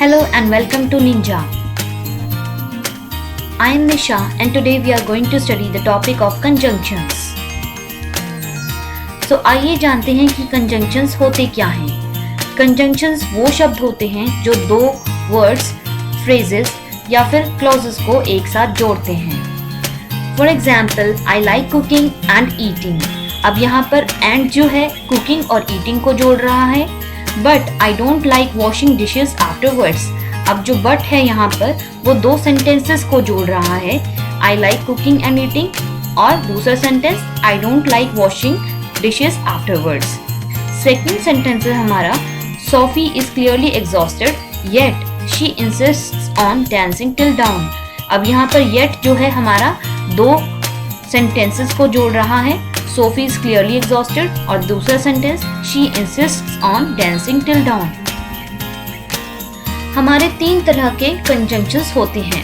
Hello and welcome to Ninja. I am Nisha and today we are going to study the topic of conjunctions. So आइए जानते हैं कि conjunctions होते क्या हैं। Conjunctions वो शब्द होते हैं जो दो words, phrases या फिर clauses को एक साथ जोड़ते हैं। For example, I like cooking and eating. अब यहाँ पर and जो है cooking और eating को जोड़ रहा है, but I don't like washing dishes afterwards. अब जो but है यहाँ पर वो दो sentences को जोड़ रहा है, I like cooking and eating और दूसरा sentence I don't like washing dishes afterwards. Second sentence है हमारा Sophie is clearly exhausted yet she insists on dancing till dawn. अब यहाँ पर yet जो है हमारा दो sentences को जोड़ रहा है, Sophie is clearly exhausted और दूसरा sentence she insists on dancing till dawn. हमारे तीन तरह के conjunctions होते हैं।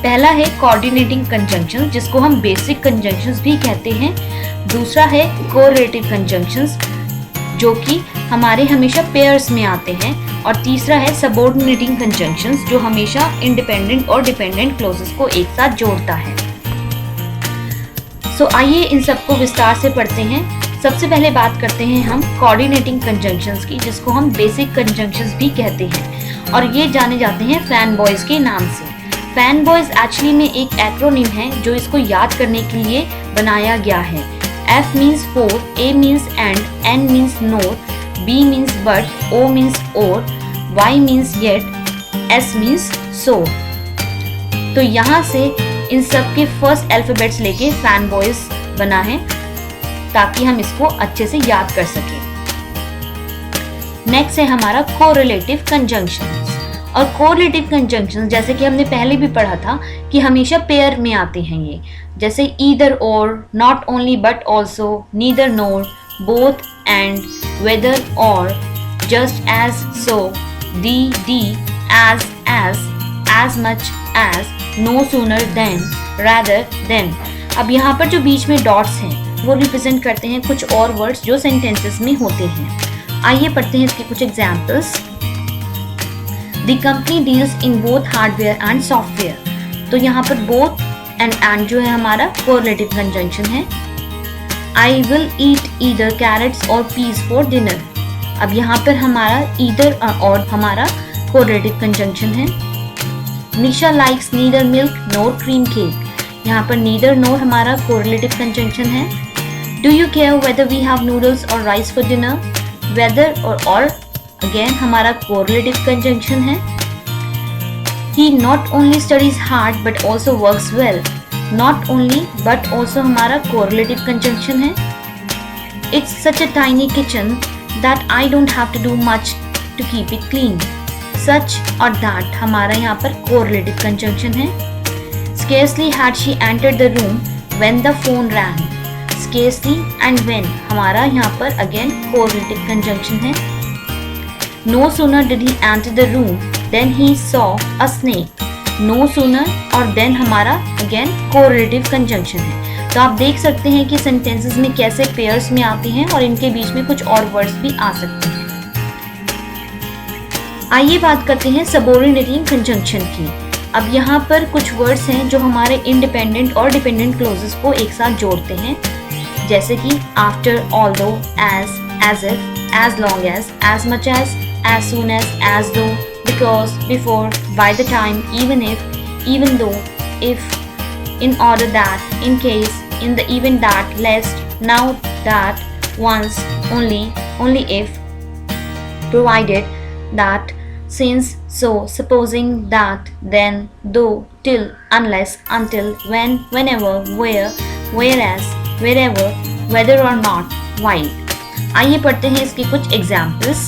पहला है coordinating conjunctions जिसको हम basic conjunctions भी कहते हैं। दूसरा है correlative conjunctions जो कि हमारे हमेशा pairs में आते हैं और तीसरा है subordinating conjunctions जो हमेशा independent और dependent clauses को एक साथ जोड़ता है। तो आइए इन सबको विस्तार से पढ़ते हैं। सबसे पहले बात करते हैं हम कोऑर्डिनेटिंग कंजंक्शंस की जिसको हम बेसिक कंजंक्शंस भी कहते हैं और ये जाने जाते हैं फैन बॉयज के नाम से। फैन बॉयज एक्चुअली में एक एक्रोनिम है जो इसको याद करने के लिए बनाया गया है। F means four, A means and, N means NOR, B means but, O means और, Y means yet, S means so. तो यहाँ से इन सब के फर्स्ट अल्फाबेट्स लेके फैन बॉयज बना है ताकि हम इसको अच्छे से याद कर सकें। नेक्स्ट है हमारा कोरिलेटिव कंजंक्शंस और कोरिलेटिव कंजंक्शंस जैसे कि हमने पहले भी पढ़ा था कि हमेशा पेयर में आते हैं ये, जैसे either or, not only but also, neither nor, both and, whether or, just as so, the, as much as, no sooner than, rather than। अब यहाँ पर जो बीच में डॉट्स हैं वो रिप्रेजेंट करते हैं कुछ और वर्ड्स जो सेंटेंसेस में होते हैं। आइए पढ़ते हैं इसके कुछ examples. The company deals in both hardware and software. तो यहाँ पर बोथ एंड जो है हमारा कोरिलेटिव कंजंक्शन है। I will eat either carrots or peas for dinner. अब यहाँ पर हमारा ईदर और हमारा कोरिलेटिव कंजंक्शन है। Nisha likes neither milk nor cream cake. यहाँ पर नीदर नोर हमारा कोरिलेटिव कंजंक्शन है। Do you care whether we have noodles or rice for dinner. Whether or again हमारा कोरिलेटिव कंजंक्शन है। He not only studies hard but also works well. Not only but also हमारा correlative conjunction है। It's such a tiny kitchen that I don't have to do much to keep it clean. सच और that हमारा यहाँ पर correlative conjunction है। Scarcely had she entered the room when the phone rang. Scarcely and when हमारा यहाँ पर again correlative conjunction है। No sooner did he enter the room than he saw a snake. No sooner और then हमारा again correlative conjunction है। तो आप देख सकते हैं कि sentences में कैसे pairs में आते हैं और इनके बीच में कुछ और words भी आ सकते हैं। आइए बात करते हैं सबऑर्डिनेटिंग कंजंक्शन की। अब यहाँ पर कुछ वर्ड्स हैं जो हमारे इंडिपेंडेंट और डिपेंडेंट क्लोजेस को एक साथ जोड़ते हैं, जैसे कि after, although, as if, as long as much as soon as though, because, before, by the time, even if, even though, if, in order that, in case, in the event that, lest, now that, once, only if, provided, that, since, so, supposing, that, then, though, till, unless, until, when, whenever, where, whereas, wherever, whether or not, while। आइए पढ़ते हैं इसके कुछ examples.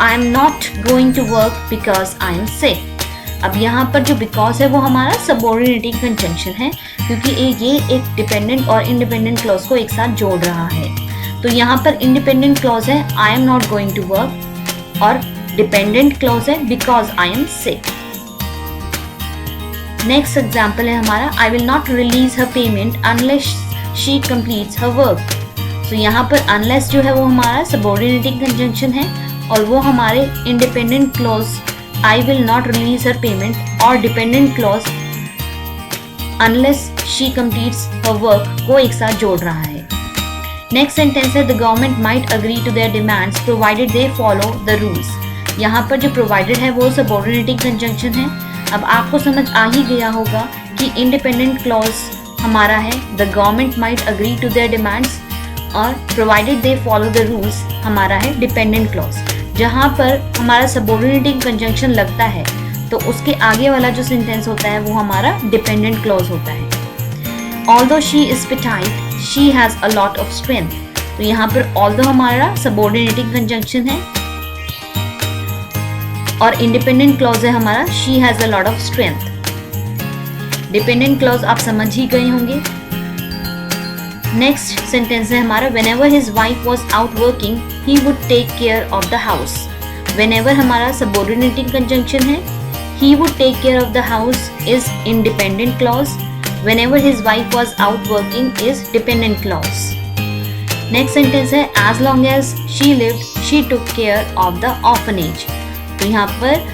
I am not going to work because I am sick। अब यहाँ पर जो because है वो हमारा सबऑर्डिनेटिंग कंजंक्शन है क्योंकि ये एक डिपेंडेंट और इंडिपेंडेंट क्लॉज को एक साथ जोड़ रहा है। तो यहाँ पर इंडिपेंडेंट क्लॉज है I am not going to work और डिपेंडेंट क्लॉज है because I am sick. Next example है हमारा I will not release her payment unless she completes her work. तो यहाँ पर अनलेस जो है वो हमारा सबऑर्डिनेटिंग कंजंक्शन है और वो हमारे independent clause I will not release her payment और dependent clause unless she completes her work को एक साथ जोड़ रहा है। नेक्स्ट सेंटेंस है the government might agree to their demands provided they follow the rules। यहाँ पर जो provided है वो subordinating conjunction है। अब आपको समझ आ ही गया होगा कि independent clause हमारा है the government might agree to their demands और provided they follow the rules हमारा है dependent clause। जहाँ पर हमारा subordinating conjunction लगता है तो उसके आगे वाला जो सेंटेंस होता है वो हमारा dependent clause होता है। Although she is petite, she has a lot of strength। तो यहाँ पर although हमारा subordinating conjunction है और independent clause है हमारा she has a lot of strength। dependent clause आप समझ ही गए होंगे। नेक्स्ट सेंटेंस है हमारा whenever his wife was out working, he would take care of the house। whenever हमारा subordinating conjunction है, he would take care of the house is independent clause। whenever his wife was out working is dependent clause। next sentence है as long as she lived she took care of the orphanage। तो यहाँ पर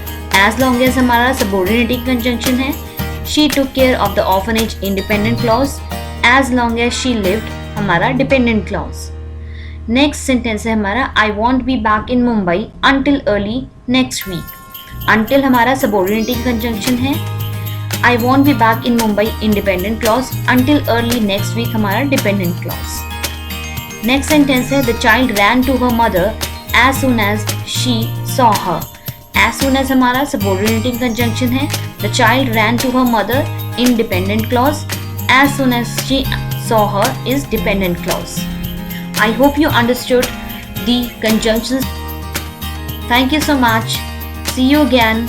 as long as हमारा subordinating conjunction है, she took care of the orphanage independent clause, as long as she lived हमारा dependent clause। next sentence है हमारा I won't be back in Mumbai until early next week। until हमारा subordinating conjunction है, I won't be back in Mumbai independent clause, until early next week हमारा dependent clause। next sentence है the child ran to her mother as soon as she saw her। as soon as हमारा subordinating conjunction है, the child ran to her mother in dependent clause, as soon as she saw her is dependent clause। I hope you understood the conjunctions। Thank you so much। See you again